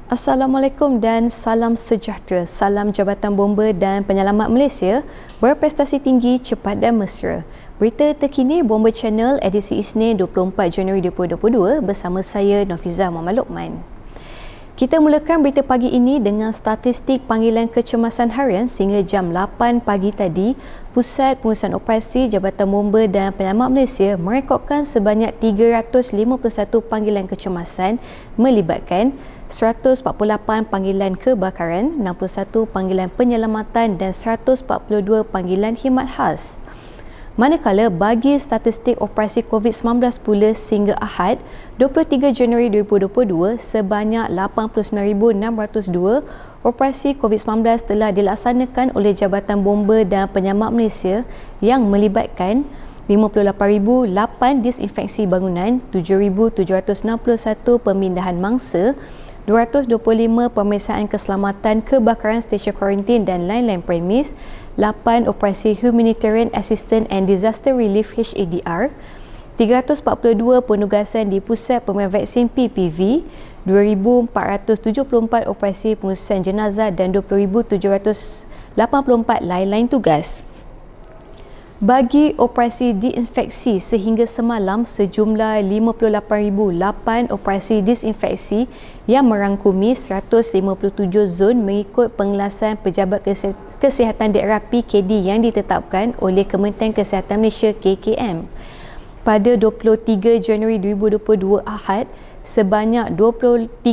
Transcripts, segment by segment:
Assalamualaikum dan salam sejahtera. Salam Jabatan Bomba dan Penyelamat Malaysia, berprestasi tinggi, cepat dan mesra. Berita terkini Bomba Channel edisi Isnin 24 Januari 2022 bersama saya Nafizah Muhammad Lokman. Kita mulakan berita pagi ini dengan statistik panggilan kecemasan harian sehingga jam 8 pagi tadi. Pusat Pengurusan Operasi Jabatan Bomba dan Penyelamat Malaysia merekodkan sebanyak 351 panggilan kecemasan melibatkan 148 panggilan kebakaran, 61 panggilan penyelamatan dan 142 panggilan khidmat khas. Manakala bagi statistik operasi COVID-19 pula sehingga Ahad 23 Januari 2022 sebanyak 89,602 operasi COVID-19 telah dilaksanakan oleh Jabatan Bomba dan Penyelamat Malaysia yang melibatkan 58,008 disinfeksi bangunan, 7,761 pemindahan mangsa, 225 pemeriksaan keselamatan kebakaran stesen kuarantin dan lain-lain premis, 8 operasi Humanitarian Assistance and Disaster Relief HADR, 342 penugasan di Pusat Pemberian Vaksin PPV, 2,474 operasi pengurusan jenazah dan 20,784 lain-lain tugas. Bagi operasi disinfeksi sehingga semalam sejumlah 58,008 operasi disinfeksi yang merangkumi 157 zon mengikut pengelasan Pejabat Kesihatan Daerah PKD yang ditetapkan oleh Kementerian Kesihatan Malaysia KKM. Pada 23 Januari 2022 Ahad, sebanyak 38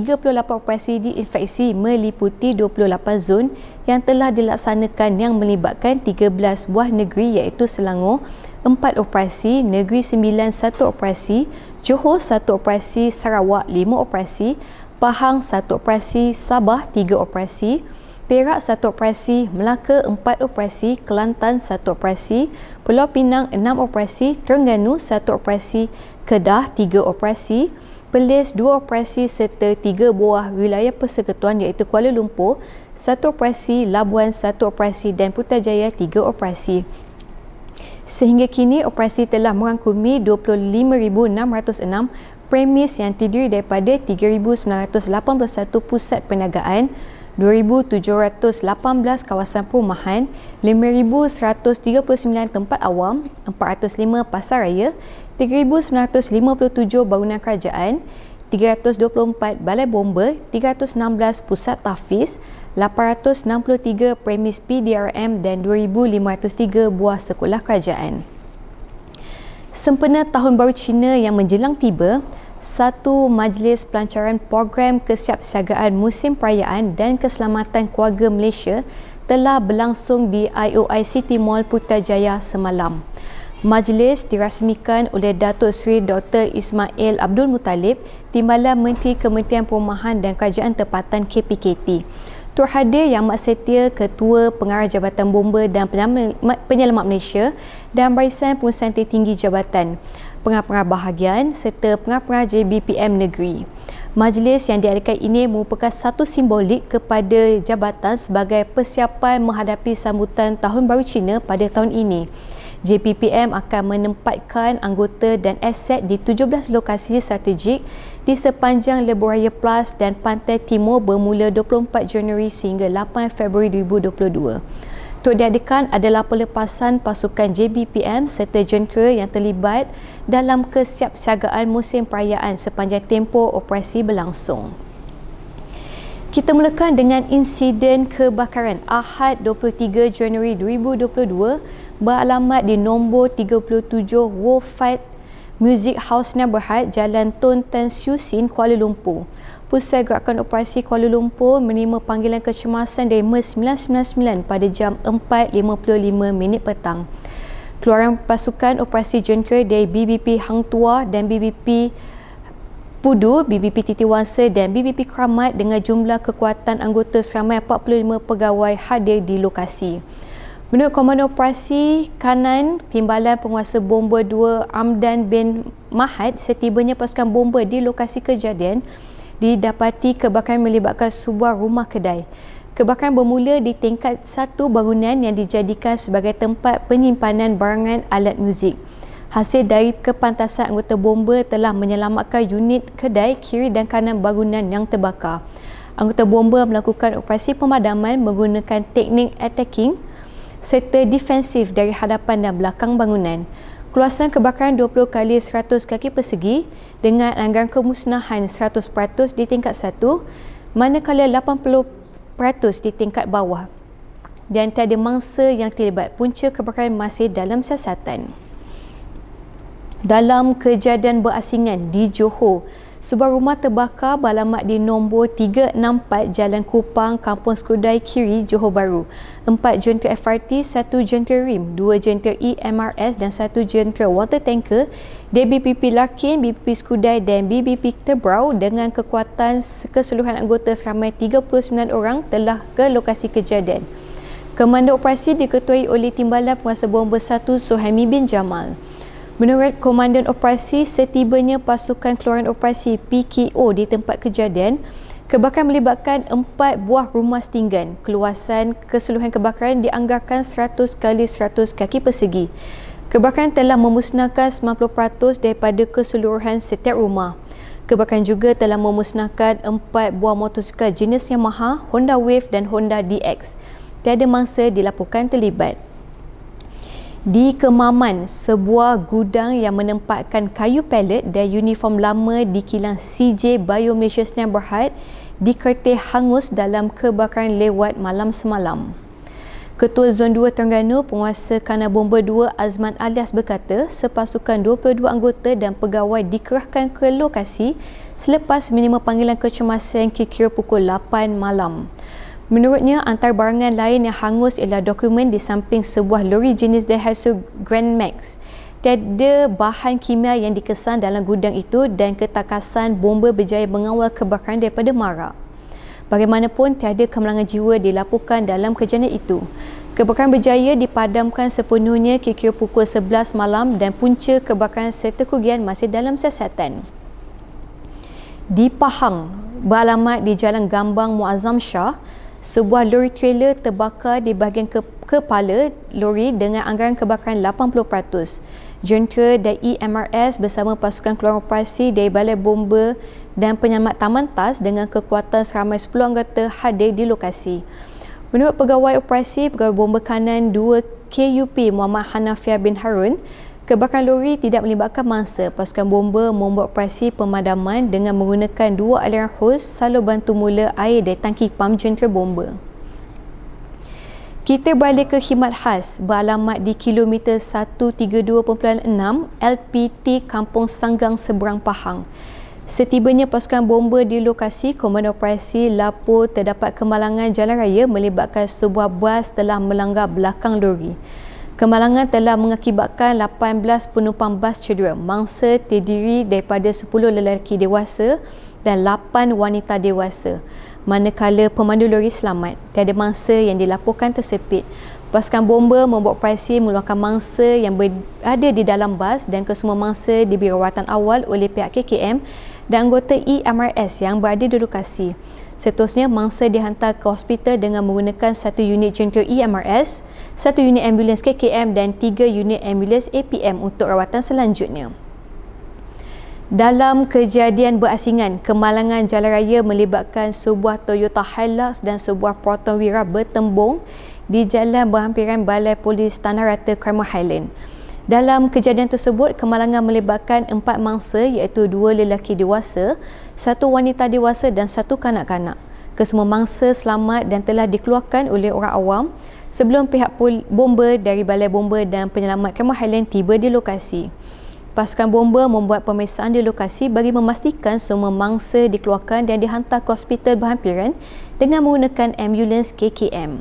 operasi diinfeksi meliputi 28 zon yang telah dilaksanakan yang melibatkan 13 buah negeri iaitu Selangor 4 operasi, Negeri Sembilan 1 operasi, Johor 1 operasi, Sarawak 5 operasi, Pahang 1 operasi, Sabah 3 operasi, Perak 1 operasi, Melaka 4 operasi, Kelantan 1 operasi, Pulau Pinang 6 operasi, Terengganu 1 operasi, Kedah 3 operasi, Perlis 2 operasi serta 3 buah wilayah persekutuan iaitu Kuala Lumpur 1 operasi, Labuan 1 operasi dan Putrajaya 3 operasi. Sehingga kini operasi telah merangkumi 25,606 premis yang terdiri daripada 3,981 pusat perniagaan, 2,718 kawasan perumahan, 5,139 tempat awam, 405 pasar raya, 3,957 bangunan kerajaan, 324 balai bomba, 316 pusat tahfiz, 863 premis PDRM dan 2,503 buah sekolah kerajaan. Sempena Tahun Baru Cina yang menjelang tiba, satu majlis pelancaran program kesiapsiagaan musim perayaan dan keselamatan keluarga Malaysia telah berlangsung di IOI City Mall Putrajaya semalam. Majlis dirasmikan oleh Datuk Seri Dr. Ismail Abdul Muttalib, Timbalan Menteri Kementerian Perumahan dan Kerajaan Tempatan KPKT. Turut hadir Yang Amat Setia Ketua Pengarah Jabatan Bomba dan Penyelamat Malaysia dan Barisan Pengurusan Tertinggi Jabatan, pengarah-pengarah bahagian serta pengarah-pengarah JBPM Negeri. Majlis yang diadakan ini merupakan satu simbolik kepada jabatan sebagai persiapan menghadapi sambutan Tahun Baru Cina pada tahun ini. JPPM akan menempatkan anggota dan aset di 17 lokasi strategik di sepanjang Lebuh Raya Plus dan Pantai Timur bermula 24 Januari sehingga 8 Februari 2022. Untuk diadakan adalah pelepasan pasukan JBPM serta jentera yang terlibat dalam kesiapsiagaan musim perayaan sepanjang tempoh operasi berlangsung. Kita mulakan dengan insiden kebakaran Ahad 23 Januari 2022 beralamat di nombor 37 Wofat Music House Neighbourhood Jalan Tun Tan Siew Sin, Kuala Lumpur. Pusat Gerakan Operasi Kuala Lumpur menerima panggilan kecemasan dari MERS 999 pada jam 4.55 petang. Keluaran pasukan operasi jentera dari BBP Hang Tuah dan BBP Pudu, BBP Titi Wangsa dan BBP Keramat dengan jumlah kekuatan anggota seramai 45 pegawai hadir di lokasi. Menurut Komando Operasi Kanan Timbalan Penguasa Bomba 2 Amdan bin Mahad, setibanya pasukan bomba di lokasi kejadian didapati kebakaran melibatkan sebuah rumah kedai. Kebakaran bermula di tingkat 1 bangunan yang dijadikan sebagai tempat penyimpanan barangan alat muzik. Hasil dari kepantasan anggota bomba telah menyelamatkan unit kedai kiri dan kanan bangunan yang terbakar. Anggota bomba melakukan operasi pemadaman menggunakan teknik attacking serta defensif dari hadapan dan belakang bangunan. Keluasan kebakaran 20 kali 100 kaki persegi dengan anggaran kemusnahan 100% di tingkat 1, manakala 80% di tingkat bawah. Dan tiada mangsa yang terlibat. Punca kebakaran masih dalam siasatan. Dalam kejadian berasingan di Johor, sebuah rumah terbakar beralamat di nombor 364 Jalan Kupang, Kampung Skudai Kiri, Johor Bahru. 4 jentera FRT, 1 jentera RIM, 2 jentera EMRS dan 1 jentera water tanker DBPP Larkin, BPP Skudai dan BBP Tebrau dengan kekuatan keseluruhan anggota seramai 39 orang telah ke lokasi kejadian. Komando operasi diketuai oleh Timbalan Penguasa Bomba 1 Suhaimi bin Jamal. Menurut Komandan Operasi, setibanya pasukan keluaran operasi PKO di tempat kejadian, kebakaran melibatkan 4 buah rumah setinggan. Keluasan keseluruhan kebakaran dianggarkan 100 kali 100 kaki persegi. Kebakaran telah memusnahkan 90% daripada keseluruhan setiap rumah. Kebakaran juga telah memusnahkan 4 buah motosikal jenis Yamaha, Honda Wave dan Honda DX. Tiada mangsa dilaporkan terlibat. Di Kemaman, sebuah gudang yang menempatkan kayu pelet dan uniform lama di kilang CJ Bio Malaysia Sdn Bhd dikertih hangus dalam kebakaran lewat malam semalam. Ketua Zon 2 Terengganu, Penguasa Kana Bomba 2 Azman Alias berkata, sepasukan 22 anggota dan pegawai dikerahkan ke lokasi selepas menerima panggilan kecemasan kira-kira pukul 8 malam. Menurutnya, antara barangan lain yang hangus ialah dokumen di samping sebuah lori jenis Daihatsu Grand Max. Tiada bahan kimia yang dikesan dalam gudang itu dan ketakasan bomba berjaya mengawal kebakaran daripada marak. Bagaimanapun, tiada kemalangan jiwa dilaporkan dalam kejadian itu. Kebakaran berjaya dipadamkan sepenuhnya kira-kira pukul 11 malam dan punca kebakaran serta kerugian masih dalam siasatan. Di Pahang, beralamat di Jalan Gambang Muazzam Shah, sebuah lori trailer terbakar di bahagian kepala lori dengan anggaran kebakaran 80%. Jentera dan EMRS bersama pasukan keluaran operasi dari Balai Bomba dan Penyelamat Taman Tas dengan kekuatan seramai 10 anggota hadir di lokasi. Menurut pegawai operasi, pegawai bomba kanan 2 KUP Muhammad Hanafiah bin Harun, kebakaran lori tidak melibatkan mangsa. Pasukan bomba membuat operasi pemadaman dengan menggunakan 2 aliran hos salur bantu mula air dari tangki pam jentera bomba. Kita balik ke khidmat khas beralamat di kilometer 132.6 LPT Kampung Sanggang Seberang Pahang. Setibanya pasukan bomba di lokasi, Komando Operasi lapor terdapat kemalangan jalan raya melibatkan sebuah bas telah melanggar belakang lori. Kemalangan telah mengakibatkan 18 penumpang bas cedera. Mangsa terdiri daripada 10 lelaki dewasa dan 8 wanita dewasa. Manakala pemandu lori selamat, tiada mangsa yang dilaporkan tersepit. Pasukan bomba membuat operasi mengeluarkan mangsa yang berada di dalam bas dan kesemua mangsa diberi rawatan awal oleh pihak KKM dan anggota EMRS yang berada di lokasi. Seterusnya, mangsa dihantar ke hospital dengan menggunakan 1 unit jentera EMRS, 1 unit ambulans KKM dan 3 unit ambulans APM untuk rawatan selanjutnya. Dalam kejadian berasingan, kemalangan jalan raya melibatkan sebuah Toyota Hilux dan sebuah Proton Wira bertembung di jalan berhampiran Balai Polis Tanah Rata Kramer Highland. Dalam kejadian tersebut, kemalangan melibatkan 4 mangsa iaitu 2 lelaki dewasa, 1 wanita dewasa dan 1 kanak-kanak. Kesemua mangsa selamat dan telah dikeluarkan oleh orang awam sebelum pihak bomba dari Balai Bomba dan Penyelamat Kramer Highland tiba di lokasi. Pasukan bomba membuat pemeriksaan di lokasi bagi memastikan semua mangsa dikeluarkan dan dihantar ke hospital berhampiran dengan menggunakan ambulans KKM.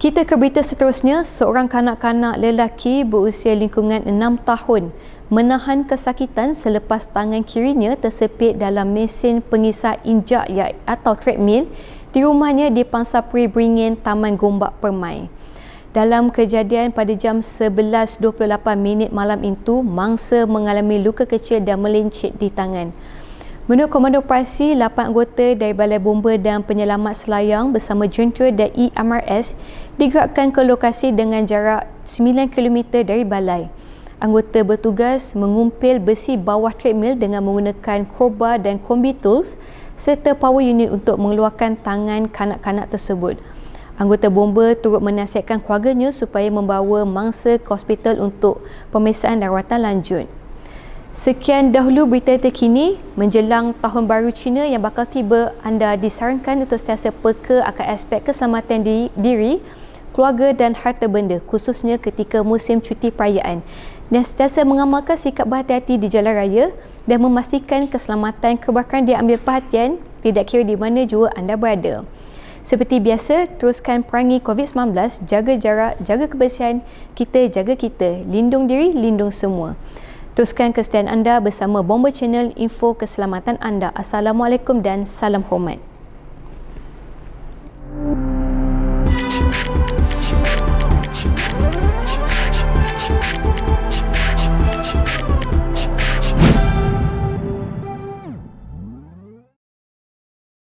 Kita ke berita seterusnya. Seorang kanak-kanak lelaki berusia lingkungan 6 tahun menahan kesakitan selepas tangan kirinya tersepit dalam mesin pengisar injak atau treadmill di rumahnya di Pangsapuri Beringin, Taman Gombak Permai. Dalam kejadian pada jam 11.28 malam itu, mangsa mengalami luka kecil dan melincit di tangan. Menurut Komando Operasi, 8 anggota dari Balai Bomba dan Penyelamat Selayang bersama jentera dan EMRS digerakkan ke lokasi dengan jarak 9 km dari balai. Anggota bertugas mengumpil besi bawah treadmill dengan menggunakan crowbar dan combi tools serta power unit untuk mengeluarkan tangan kanak-kanak tersebut. Anggota bomba turut menasihatkan keluarganya supaya membawa mangsa ke hospital untuk pemeriksaan dan rawatan lanjut. Sekian dahulu berita terkini menjelang Tahun Baru Cina yang bakal tiba. Anda disarankan untuk sentiasa peka akan aspek keselamatan diri, keluarga dan harta benda, khususnya ketika musim cuti perayaan, dan sentiasa mengamalkan sikap berhati-hati di jalan raya dan memastikan keselamatan kebakaran diambil perhatian tidak kira di mana jua anda berada. Seperti biasa, teruskan perangi COVID-19, jaga jarak, jaga kebersihan, kita jaga kita, lindung diri, lindung semua. Teruskan kesetiaan anda bersama Bomba Channel, info keselamatan anda. Assalamualaikum dan salam hormat.